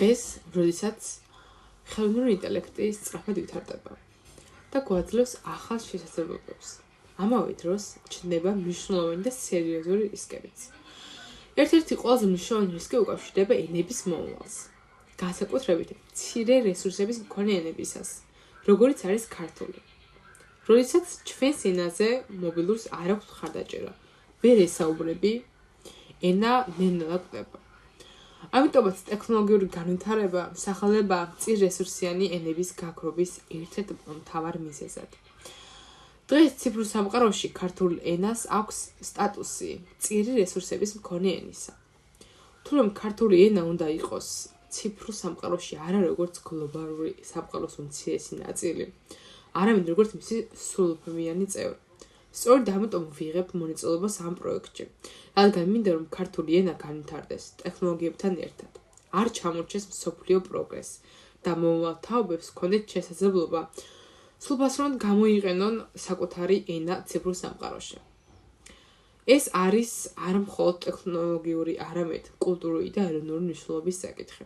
დღეს, როდესაც ხელოვნური ინტელექტი სწრაფად ვითარდება და გვაძლევს ახალ შესაძლებლობებს. ამავე დროს ჩნდება მნიშვნელოვანი და სერიოზული რისკებიც. ერთ-ერთი ყველაზე მნიშვნელოვანი რისკი უკავშირდება ენების მომავალს. განსაკუთრებით მცირე რესურსების მქონე ენებისას, როგორიც არის ქართული. როდესაც ჩვენს ენაზე მობილურს არ აქვს მხარდაჭერა, ვერ ესაუბრები, ენა ნელა კვდება. ამიტომაც ტექნოლოგიური განვითარება მსახელება მწირ რესურსიანი ენების გაქრობის ერთ-ერთ მთავარ მიზეზად. დღეს ციფრულ სამყაროში ქართულ ენას აქვს სტატუსი მწირი რესურსების მქონე ენისა. თუმცა ქართული ენა უნდა იყოს ციფრულ სამყაროში არა როგორც გლობალური სამყაროს უმცირესი ნაწილი, არამედ როგორც მისი სრულუფლებიანი წევრი. სწორედ ამიტომ ვიღებ მონაწილეობას ამ პროექტში, რადგან მინდა რომ ქართული ენა განვითარდეს ტექნოლოგიებთან ერთად, არ ჩამორჩეს მსოფლიო პროგრესს და მომავალ თაობებს ჰქონდეთ შესაძლებლობა სრულფასოვნად გამოიყენონ საკუთარი ენა ციფრულ სამყაროში. ეს არის არა მხოლოდ ტექნოლოგიური, არამედ კულტურული და ეროვნული მნიშვნელობის საკითხი.